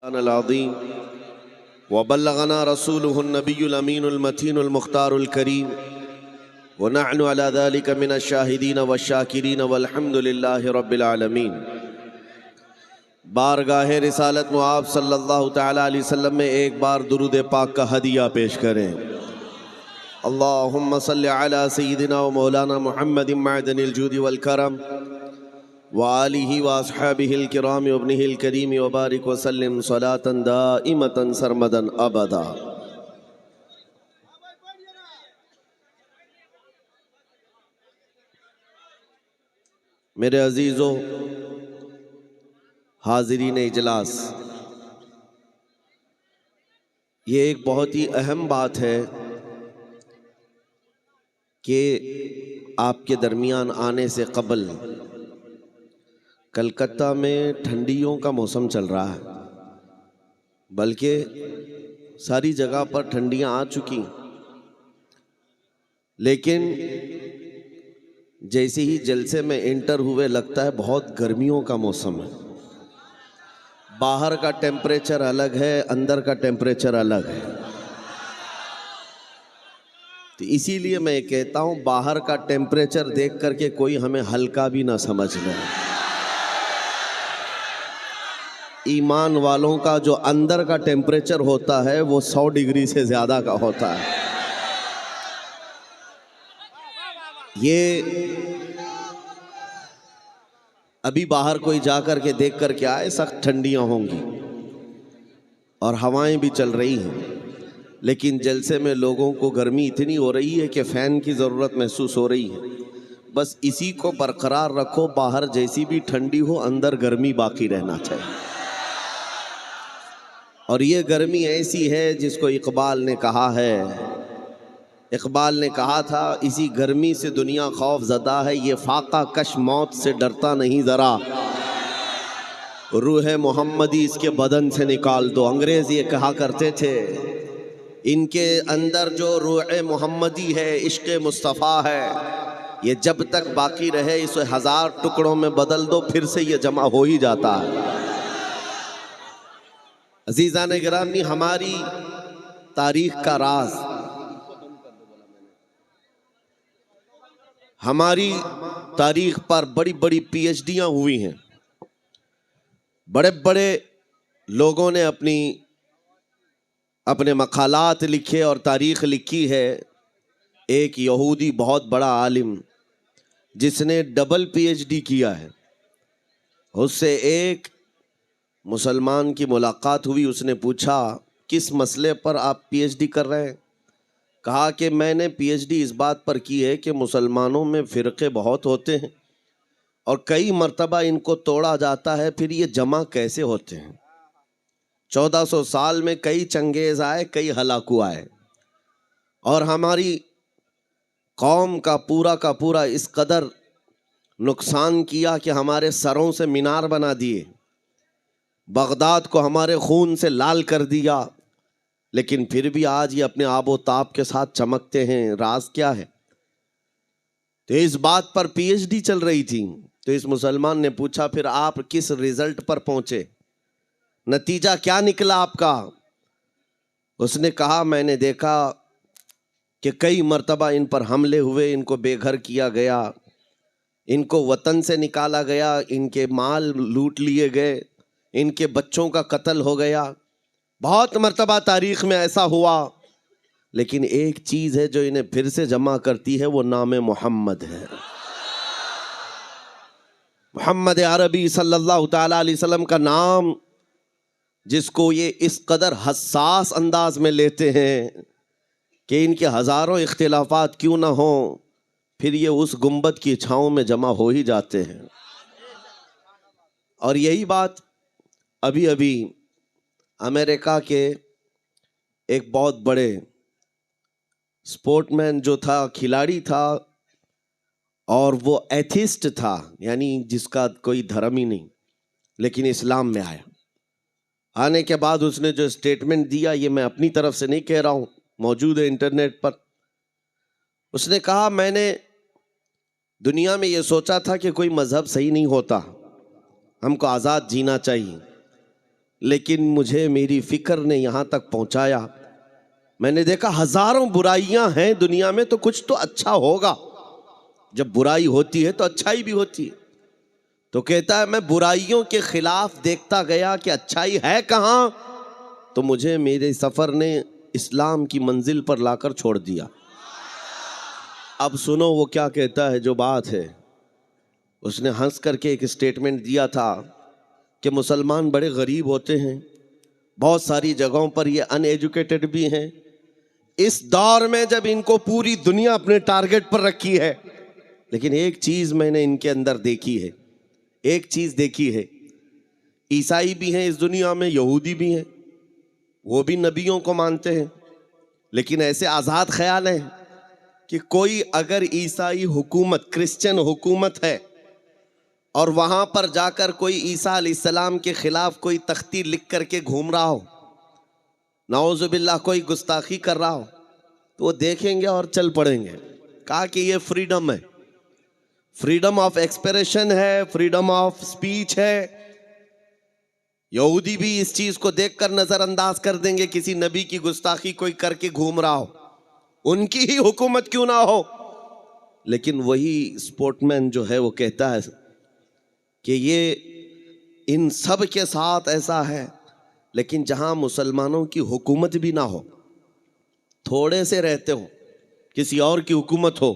अज़ीम वबल्लगना रसूलुहुन नबियुल अमीनुल मतीनुल मुख्तारुल करीम व नहनु अला ज़ालिका मिनश शाहिदीन वश्शाकिरीन वल्हम्दुलिल्लाहि रब्बिल आलमीन। बारगाह रिसालत में आप सल्लल्लाहु तआला अलैहि वसल्लम में एक बार दुरूद पाक का हदिया पेश करें। अल्लाहुम्मा सल्लि अला सय्यिदिना व मौलाना मुहम्मदिन मअदनिल जूदि वल करम व आलिहि व अस्हाबिहिल किराम व इब्निहिल करीम व बारिक व सल्लिम सलातन दाइमतन सरमदन अबदा। मेरे अजीज़ों, हाज़रीन इजलास, ये एक बहुत ही अहम बात है कि आपके दरमियान आने से कबल कलकत्ता में ठंडियों का मौसम चल रहा है, बल्कि सारी जगह पर ठंडियां आ चुकी, लेकिन जैसे ही जलसे में एंटर हुए लगता है बहुत गर्मियों का मौसम है। बाहर का टेम्परेचर अलग है, अंदर का टेम्परेचर अलग है। तो इसीलिए मैं कहता हूँ बाहर का टेम्परेचर देख करके कोई हमें हल्का भी ना समझ ले। ईमान वालों का जो अंदर का टेम्परेचर होता है वो 100 डिग्री से ज़्यादा का होता है। ये अभी बाहर कोई जा कर के देख कर के आए, सख्त ठंडियाँ होंगी और हवाएं भी चल रही हैं, लेकिन जलसे में लोगों को गर्मी इतनी हो रही है कि फ़ैन की ज़रूरत महसूस हो रही है। बस इसी को बरकरार रखो, बाहर जैसी भी ठंडी हो अंदर गर्मी बाकी रहना चाहिए। और ये गर्मी ऐसी है जिसको इकबाल ने कहा है, इकबाल ने कहा था इसी गर्मी से दुनिया खौफ ज़दा है, ये फाका कश मौत से डरता नहीं ज़रा, रूह मोहम्मदी इसके बदन से निकाल दो। अंग्रेज़ ये कहा करते थे, इनके अंदर जो रूह मोहम्मदी है, इश्क़ मुस्तफ़ा है, ये जब तक बाकी रहे इसे 1000 टुकड़ों में बदल दो, फिर से ये जमा हो ही जाता है। अज़ीज़ान गिरामी, हमारी तारीख़ का राज, हमारी तारीख़ पर बड़ी बड़ी PhDयाँ हुई हैं, बड़े बड़े लोगों ने अपने मक़ालात लिखे और तारीख़ लिखी है। एक यहूदी बहुत बड़ा आलिम जिसने डबल PhD किया है, उससे एक मुसलमान की मुलाकात हुई। उसने पूछा किस मसले पर आप PhD कर रहे हैं? कहा कि मैंने PhD इस बात पर की है कि मुसलमानों में फ़िरक़े बहुत होते हैं और कई मर्तबा इनको तोड़ा जाता है, फिर ये जमा कैसे होते हैं। 1400 साल में कई चंगेज़ आए, कई हलाकू आए, और हमारी कौम का पूरा इस कदर नुकसान किया कि हमारे सरों से मीनार बना दिए, बगदाद को हमारे खून से लाल कर दिया, लेकिन फिर भी आज ये अपने आबो ताब के साथ चमकते हैं। राज क्या है? तो इस बात पर PhD चल रही थी। तो इस मुसलमान ने पूछा फिर आप किस रिजल्ट पर पहुंचे, नतीजा क्या निकला आपका? उसने कहा मैंने देखा कि कई मर्तबा इन पर हमले हुए, इनको बेघर किया गया, इनको वतन से निकाला गया, इनके माल लूट लिए गए, इनके बच्चों का कत्ल हो गया। बहुत मर्तबा तारीख़ में ऐसा हुआ, लेकिन एक चीज़ है जो इन्हें फिर से जमा करती है, वो नाम मोहम्मद है। मोहम्मद अरबी सल्लल्लाहु तआला अलैहि वसल्लम का नाम, जिसको ये इस कदर हसास अंदाज में लेते हैं कि इनके हज़ारों इख्तिलाफात क्यों ना हों, फिर ये उस गुंबद की छाँव में जमा हो ही जाते हैं। और यही बात अभी अभी अमेरिका के एक बहुत बड़े स्पोर्टमैन जो था, खिलाड़ी था, और वो एथिस्ट था, यानी जिसका कोई धर्म ही नहीं, लेकिन इस्लाम में आया। आने के बाद उसने जो स्टेटमेंट दिया, ये मैं अपनी तरफ से नहीं कह रहा हूँ, मौजूद है इंटरनेट पर। उसने कहा मैंने दुनिया में ये सोचा था कि कोई मज़हब सही नहीं होता, हमको आज़ाद जीना चाहिए, लेकिन मुझे मेरी फिक्र ने यहाँ तक पहुँचाया। मैंने देखा हजारों बुराइयां हैं दुनिया में, तो कुछ तो अच्छा होगा। जब बुराई होती है तो अच्छाई भी होती है। तो कहता है मैं बुराइयों के खिलाफ देखता गया कि अच्छाई है कहाँ, तो मुझे मेरे सफर ने इस्लाम की मंजिल पर लाकर छोड़ दिया। अब सुनो वो क्या कहता है। जो बात है, उसने हंस करके एक स्टेटमेंट दिया था कि मुसलमान बड़े गरीब होते हैं, बहुत सारी जगहों पर ये अनएजुकेटेड भी हैं। इस दौर में जब इनको पूरी दुनिया अपने टारगेट पर रखी है, लेकिन एक चीज मैंने इनके अंदर देखी है, एक चीज देखी है। ईसाई भी हैं इस दुनिया में, यहूदी भी हैं, वो भी नबियों को मानते हैं, लेकिन ऐसे आजाद ख्याल है कि कोई अगर ईसाई हुकूमत, क्रिश्चियन हुकूमत है और वहां पर जाकर कोई ईसा अलैहिस्सलाम के खिलाफ कोई तख्ती लिख करके घूम रहा हो, नाउज़ुबिल्लाह कोई गुस्ताखी कर रहा हो, तो वो देखेंगे और चल पड़ेंगे। कहा कि ये फ्रीडम है, फ्रीडम ऑफ एक्सप्रेशन है, फ्रीडम ऑफ स्पीच है। यहूदी भी इस चीज को देखकर नजरअंदाज कर देंगे, किसी नबी की गुस्ताखी कोई करके घूम रहा हो, उनकी ही हुकूमत क्यों ना हो। लेकिन वही स्पोर्टमैन जो है वो कहता है कि ये इन सब के साथ ऐसा है, लेकिन जहां मुसलमानों की हुकूमत भी ना हो, थोड़े से रहते हो, किसी और की हुकूमत हो,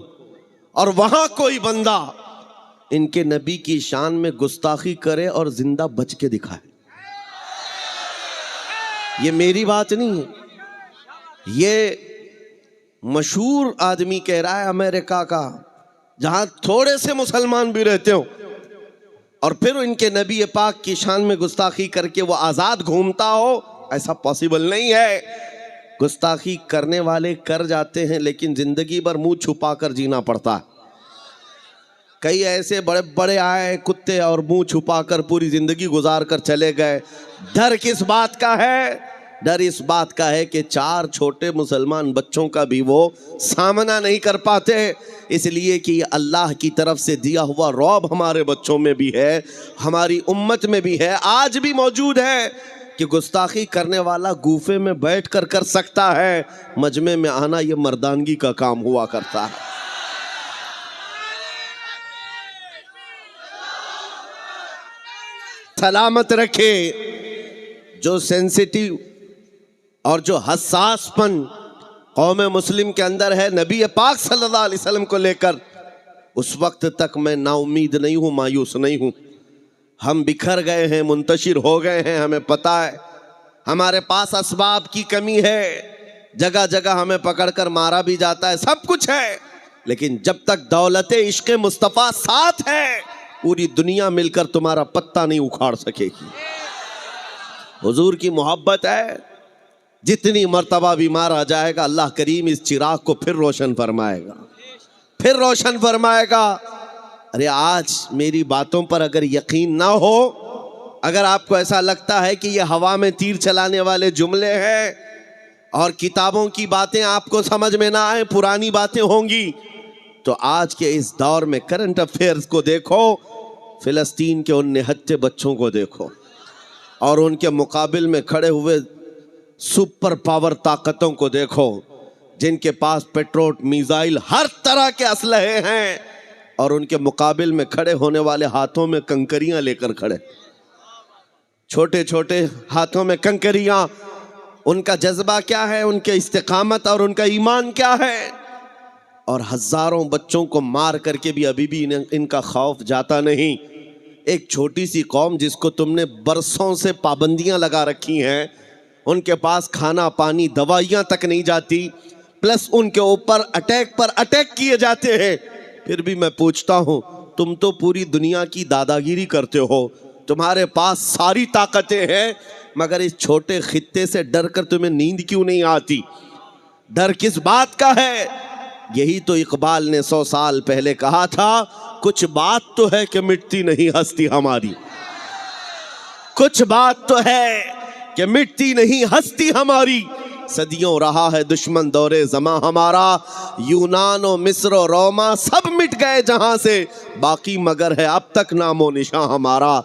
और वहां कोई बंदा इनके नबी की शान में गुस्ताखी करे और जिंदा बच के दिखाए। ये मेरी बात नहीं है, ये मशहूर आदमी कह रहा है अमेरिका का, जहां थोड़े से मुसलमान भी रहते हो और फिर इनके नबी पाक की शान में गुस्ताखी करके वो आजाद घूमता हो। ऐसा पॉसिबल नहीं है। गुस्ताखी करने वाले कर जाते हैं, लेकिन जिंदगी भर मुंह छुपा कर जीना पड़ता है। कई ऐसे बड़े बड़े आए कुत्ते और मुंह छुपा कर पूरी जिंदगी गुजार कर चले गए। डर किस बात का है? डर इस बात का है कि 4 छोटे मुसलमान बच्चों का भी वो सामना नहीं कर पाते, इसलिए कि अल्लाह की तरफ से दिया हुआ रौब हमारे बच्चों में भी है, हमारी उम्मत में भी है, आज भी मौजूद है कि गुस्ताखी करने वाला गूफे में बैठ कर सकता है, मजमे में आना ये मर्दानगी का काम हुआ करता है। सलामत रखे जो सेंसिटिव और जो हसासपन कौम मुस्लिम के अंदर है नबी पाक सल्लल्लाहु अलैहि वसल्लम को लेकर, उस वक्त तक मैं नाउमीद नहीं हूँ, मायूस नहीं हूँ। हम बिखर गए हैं, मुंतशिर हो गए हैं, हमें पता है हमारे पास असबाब की कमी है, जगह जगह हमें पकड़कर मारा भी जाता है, सब कुछ है, लेकिन जब तक दौलत इश्क मुस्तफ़ा साथ है, पूरी दुनिया मिलकर तुम्हारा पत्ता नहीं उखाड़ सकेगी। हुजूर की मोहब्बत है, जितनी मर्तबा भी मारा जाएगा, अल्लाह करीम इस चिराग को फिर रोशन फरमाएगा, फिर रोशन फरमाएगा। अरे आज मेरी बातों पर अगर यकीन ना हो, अगर आपको ऐसा लगता है कि ये हवा में तीर चलाने वाले जुमले हैं और किताबों की बातें आपको समझ में ना आए, पुरानी बातें होंगी, तो आज के इस दौर में करंट अफेयर्स को देखो, फिलिस्तीन के उन निहत्थे बच्चों को देखो और उनके मुकाबिल में खड़े हुए सुपर पावर ताकतों को देखो, जिनके पास पेट्रोल, मिसाइल, हर तरह के असलहे हैं, और उनके मुकाबिल में खड़े होने वाले हाथों में कंकरियां लेकर खड़े, छोटे छोटे हाथों में कंकरियां। उनका जज्बा क्या है, उनके इस्तिकामत और उनका ईमान क्या है। और हजारों बच्चों को मार करके भी अभी भी इनका खौफ जाता नहीं। एक छोटी सी कौम जिसको तुमने बरसों से पाबंदियां लगा रखी हैं, उनके पास खाना पानी दवाइयां तक नहीं जाती, प्लस उनके ऊपर अटैक पर अटैक किए जाते हैं, फिर भी मैं पूछता हूं, तुम तो पूरी दुनिया की दादागिरी करते हो, तुम्हारे पास सारी ताकतें हैं, मगर इस छोटे खित्ते से डर कर तुम्हें नींद क्यों नहीं आती? डर किस बात का है? यही तो इकबाल ने 100 साल पहले कहा था, कुछ बात तो है कि मिटती नहीं हस्ती हमारी, कुछ बात तो है कि मिटती नहीं हस्ती हमारी। सदियों रहा है दुश्मन दौरे ज़मा हमारा, यूनान और मिस्र और रोमा सब मिट गए जहां से, बाकी मगर है अब तक नामो निशान हमारा।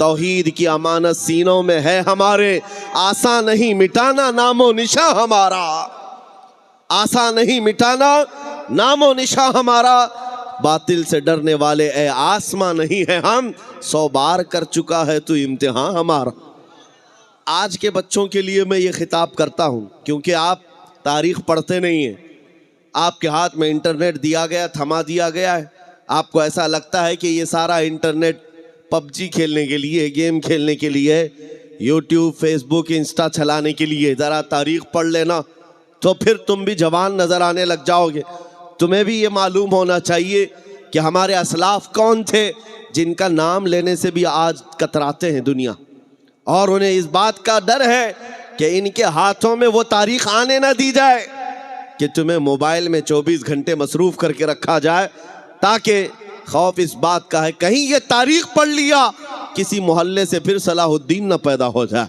तौहीद की अमानत सीनों में है हमारे, आसा नहीं मिटाना नामो निशा हमारा, आसा नहीं मिटाना नामो निशा हमारा। बातिल से डरने वाले ए आसमां नहीं है हम, 100 बार कर चुका है तू इम्तिहान हमारा। आज के बच्चों के लिए मैं ये खिताब करता हूँ, क्योंकि आप तारीख पढ़ते नहीं हैं। आपके हाथ में इंटरनेट दिया गया, थमा दिया गया है। आपको ऐसा लगता है कि ये सारा इंटरनेट पबजी खेलने के लिए, गेम खेलने के लिए, यूट्यूब, फेसबुक, इंस्टा चलाने के लिए। ज़रा तारीख पढ़ लेना तो फिर तुम भी जवान नज़र आने लग जाओगे। तुम्हें भी ये मालूम होना चाहिए कि हमारे असलाफ कौन थे जिनका नाम लेने से भी आज कतराते हैं दुनिया, और उन्हें इस बात का डर है कि इनके हाथों में वो तारीख आने ना दी जाए कि तुम्हें मोबाइल में 24 घंटे मसरूफ़ करके रखा जाए, ताकि खौफ इस बात का है कहीं ये तारीख पढ़ लिया किसी मोहल्ले से फिर सलाहुद्दीन ना पैदा हो जाए,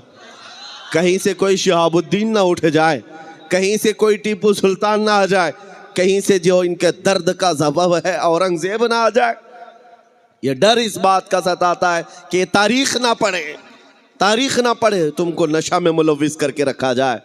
कहीं से कोई शिहाबुद्दीन ना उठ जाए, कहीं से कोई टीपू सुल्तान ना आ जाए, कहीं से जो इनके दर्द का सबब है औरंगजेब ना आ जाए। ये डर इस बात का सताता है कि ये तारीख ना पढ़े, तारीख ना पढ़े, तुमको नशा में मुलविस करके रखा जाए,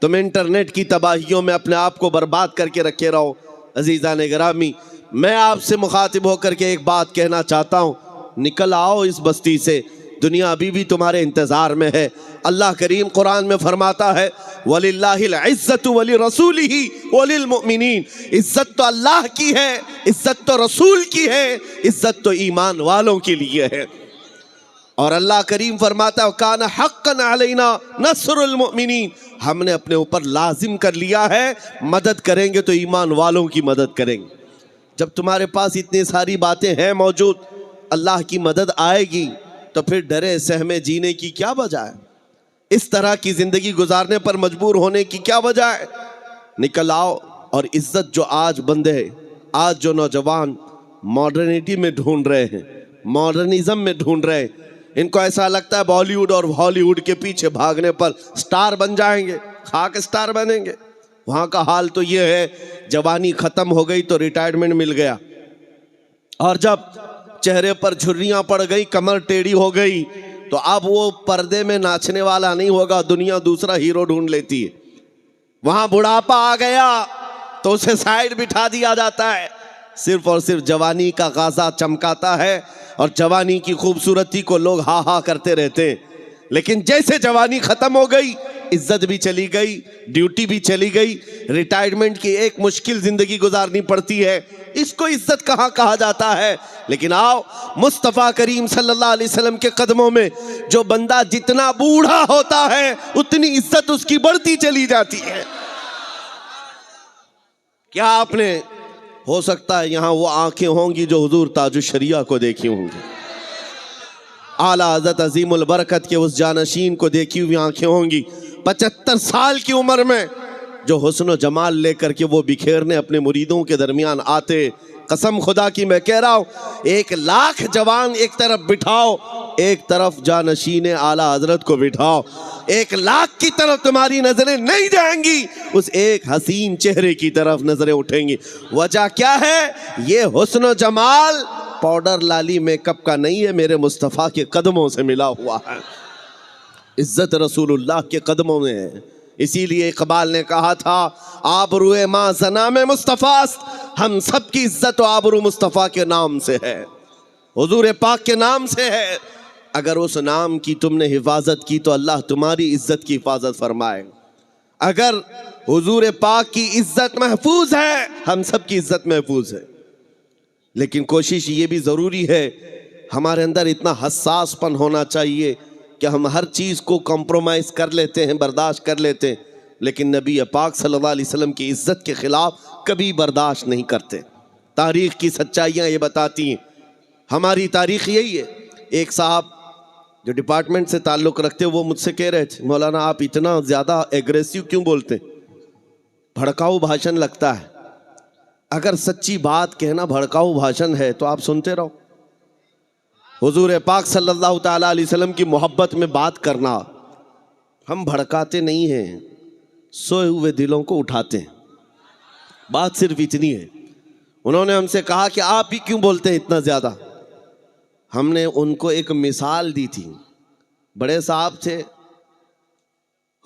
तुम इंटरनेट की तबाहियों में अपने आप को बर्बाद करके रखे रहो। अजीज़ान गिरामी, मैं आपसे मुखातिब होकर के एक बात कहना चाहता हूँ, निकल आओ इस बस्ती से, दुनिया अभी भी तुम्हारे इंतज़ार में है। अल्लाह करीम कुरान में फरमाता है, वलिल्लाहिल इज़्ज़तु वली रसूलिही वलिल मुमिनीन, इज़्ज़त तो अल्लाह की है, इज़्ज़त तो रसूल की है, इज़्ज़त तो ईमान वालों के लिए है। और अल्लाह करीम फरमाता है, काना हक्कन अलैना नस्रुल मुमिनीन, हमने अपने ऊपर लाजिम कर लिया है, मदद करेंगे तो ईमान वालों की मदद करेंगे। जब तुम्हारे पास इतनी सारी बातें हैं मौजूद, अल्लाह की मदद आएगी तो फिर डरे सहमे जीने की क्या वजह है? इस तरह की ज़िंदगी गुजारने पर मजबूर होने की क्या वजह है? निकल आओ। और इज़्ज़त जो आज बंदे हैं, आज जो नौजवान मॉडर्निटी में ढूंढ रहे हैं, मॉडर्निज्म में ढूंढ रहे हैं, इनको ऐसा लगता है बॉलीवुड और हॉलीवुड के पीछे भागने पर स्टार बन जाएंगे, खाक स्टार बनेंगे। वहाँ का हाल तो ये है, जवानी ख़त्म हो गई तो रिटायरमेंट मिल गया, और जब चेहरे पर झुर्रियाँ पड़ गई, कमर टेढ़ी हो गई, तो अब वो पर्दे में नाचने वाला नहीं होगा, दुनिया दूसरा हीरो ढूंढ लेती है। वहाँ बुढ़ापा आ गया तो उसे साइड बिठा दिया जाता है, सिर्फ और सिर्फ जवानी का गाजा चमकाता है और जवानी की खूबसूरती को लोग हा हा करते रहते हैं। लेकिन जैसे जवानी ख़त्म हो गई, इज्जत भी चली गई, ड्यूटी भी चली गई, रिटायरमेंट की एक मुश्किल ज़िंदगी गुजारनी पड़ती है। इसको इज्जत कहाँ कहा जाता है? लेकिन आओ, मुस्तफ़ा करीम सल्लल्लाहु अलैहि वसल्लम के कदमों में जो बंदा जितना बूढ़ा होता है उतनी इज्जत उसकी बढ़ती चली जाती है। क्या आपने, हो सकता है यहाँ वो आंखें होंगी जो हुजूर ताजुश शरिया को देखी होंगी, आला हज़रत अज़ीमुल बरकत के उस जानशीन को देखी हुई आंखें होंगी, 75 साल की उम्र में जो हुस्न जमाल लेकर के वो बिखेरने अपने मुरीदों के दरमियान आते। कसम खुदा की मैं कह रहा हूँ, 1 लाख जवान एक तरफ बिठाओ, एक तरफ जानशीन आला हजरत को बिठाओ, 1 लाख की तरफ तुम्हारी नजरें नहीं जाएंगी, उस एक हसीन चेहरे की तरफ नजरें उठेंगी। वजह क्या है? ये हुस्न जमाल पाउडर लाली मेकअप का नहीं है, मेरे मुस्तफ़ा के कदमों से मिला हुआ है। इज्जत रसूलुल्लाह के कदमों में है। इसीलिए इकबाल ने कहा था, आबरूए माँ ज़ना में मुस्तफ़ास्त, हम सब की इज्जत आबरू मुस्तफ़ा के नाम से है, हुजूर पाक के नाम से है। अगर उस नाम की तुमने हिफाजत की तो अल्लाह तुम्हारी इज्जत की हिफाजत फरमाए। अगर हुजूर पाक की इज्जत महफूज है, हम सब की इज्जत महफूज है। लेकिन कोशिश ये भी ज़रूरी है, हमारे अंदर इतना हसासपन होना चाहिए कि हम हर चीज़ को कॉम्प्रोमाइज़ कर लेते हैं, बर्दाश्त कर लेते हैं, लेकिन नबी पाक सल्लल्लाहु अलैहि वसल्लम की इज़्ज़त के ख़िलाफ़ कभी बर्दाश्त नहीं करते। तारीख़ की सच्चाइयाँ ये बताती हैं, हमारी तारीख़ यही है। एक साहब जो डिपार्टमेंट से ताल्लुक़ रखते वो मुझसे कह रहे थे, मौलाना आप इतना ज़्यादा एग्रेसिव क्यों बोलते हैं, भड़काऊ भाषण लगता है। अगर सच्ची बात कहना भड़काऊ भाषण है तो आप सुनते रहो। हुजूर पाक सल्लल्लाहु ताला अलैहि वसल्लम की मोहब्बत में बात करना, हम भड़काते नहीं हैं, सोए हुए दिलों को उठाते हैं। बात सिर्फ इतनी है। उन्होंने हमसे कहा कि आप भी क्यों बोलते हैं इतना ज़्यादा, हमने उनको एक मिसाल दी थी। बड़े साहब थे,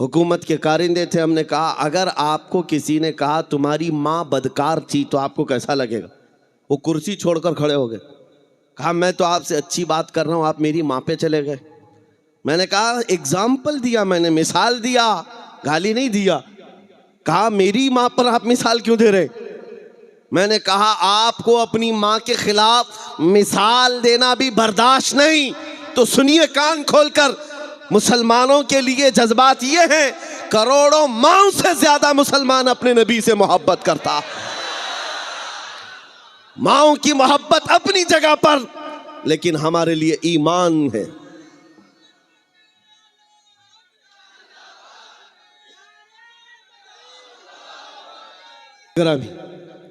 हुकूमत के कारिंदे थे। हमने कहा अगर आपको किसी ने कहा तुम्हारी माँ बदकार थी तो आपको कैसा लगेगा? वो कुर्सी छोड़कर खड़े हो गए। कहा मैं तो आपसे अच्छी बात कर रहा हूँ, आप मेरी माँ पे चले गए। मैंने कहा एग्जाम्पल दिया, मैंने मिसाल दिया, गाली नहीं दिया। कहा मेरी माँ पर आप मिसाल क्यों दे रहे? मैंने कहा आपको अपनी माँ के खिलाफ मिसाल देना भी बर्दाश्त नहीं। तो सुनिए कान खोलकर, मुसलमानों के लिए जज्बात ये हैं, करोड़ों माओं से ज्यादा मुसलमान अपने नबी से मोहब्बत करता। माओं की मोहब्बत अपनी जगह पर, लेकिन हमारे लिए ईमान है।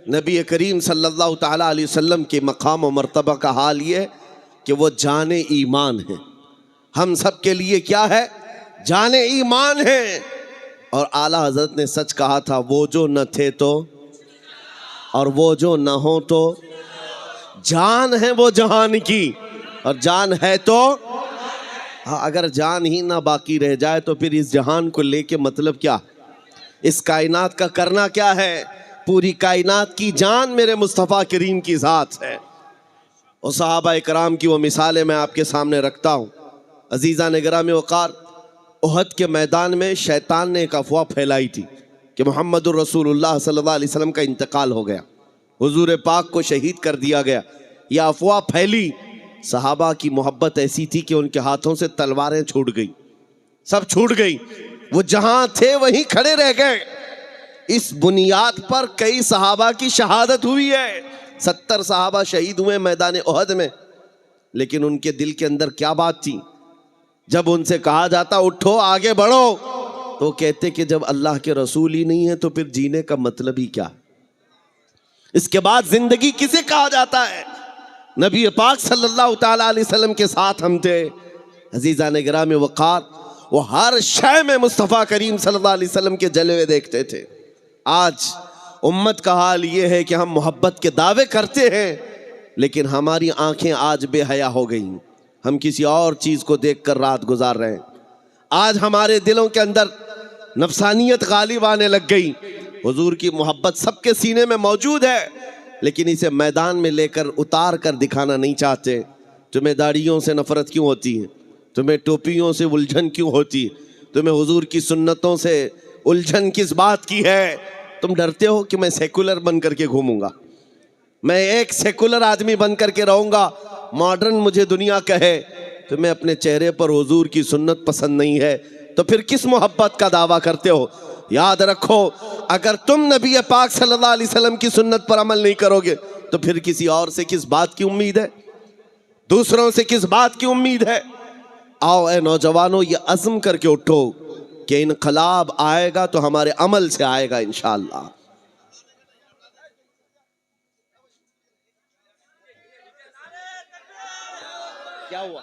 नबी करीम सल्लल्लाहु ताला अलैहि वसल्लम के मकाम और मर्तबा का हाल ये है कि वो जाने ईमान है। हम सब के लिए क्या है? जाने ईमान है। और आला हजरत ने सच कहा था, वो जो न थे तो और वो जो न हो तो, जान है वो जहान की और जान है तो। हाँ, अगर जान ही ना बाकी रह जाए तो फिर इस जहान को लेके मतलब क्या? इस कायनात का करना क्या है? पूरी कायनात की जान मेरे मुस्तफ़ा करीम की ज़ात है। और सहाबा इकराम की वो मिसालें मैं आपके सामने रखता हूँ। अजीज़ा ने गिरामी वक़ार, उहद के मैदान में शैतान ने एक अफवाह फैलाई थी कि मोहम्मदुर रसूलुल्लाह सल्लल्लाहु अलैहि वसल्लम का इंतकाल हो गया, हुजूर पाक को शहीद कर दिया गया। यह अफवाह फैली। सहाबा की मोहब्बत ऐसी थी कि उनके हाथों से तलवारें छूट गई, सब छूट गई। वो जहां थे वहीं खड़े रह गए। इस बुनियाद पर कई सहाबा की शहादत हुई है। 70 सहाबा शहीद हुए मैदान उहद में। लेकिन उनके दिल के अंदर क्या बात थी? जब उनसे कहा जाता उठो आगे बढ़ो, तो कहते कि जब अल्लाह के रसूल ही नहीं है तो फिर जीने का मतलब ही क्या? इसके बाद जिंदगी किसे कहा जाता है? नबी पाक सल्लल्लाहु ताला अलैहि वसल्लम के साथ हम थे। अजीज़ा ने गिरामी वक़ार, वो हर शय में मुस्तफ़ा करीम सल्लल्लाहु अलैहि वसल्लम के जलवे देखते थे। आज उम्मत का हाल ये है कि हम मोहब्बत के दावे करते हैं, लेकिन हमारी आंखें आज बेहया हो गई। हम किसी और चीज़ को देखकर रात गुजार रहे हैं। आज हमारे दिलों के अंदर नफसानियत गालिब आने लग गई। हुजूर की मोहब्बत सबके सीने में मौजूद है, लेकिन इसे मैदान में लेकर उतार कर दिखाना नहीं चाहते। तुम्हें दाढ़ियों से नफरत क्यों होती है? तुम्हें टोपियों से उलझन क्यों होती है? तुम्हें हुजूर की सुन्नतों से उलझन किस बात की है? तुम डरते हो कि मैं सेकुलर बन करके घूमूंगा, मैं एक सेकुलर आदमी बन करके रहूंगा, मॉडर्न मुझे दुनिया कहे। तुम्हें अपने चेहरे पर हुजूर की सुन्नत पसंद नहीं है, तो फिर किस मोहब्बत का दावा करते हो? याद रखो, अगर तुम नबी पाक सल्लल्लाहु अलैहि वसल्लम की सुन्नत पर अमल नहीं करोगे तो फिर किसी और से किस बात की उम्मीद है? दूसरों से किस बात की उम्मीद है? आओ ए नौजवानों, ये अज़्म करके उठो कि इनकलाब आएगा तो हमारे अमल से आएगा इंशाअल्लाह। क्या हुआ?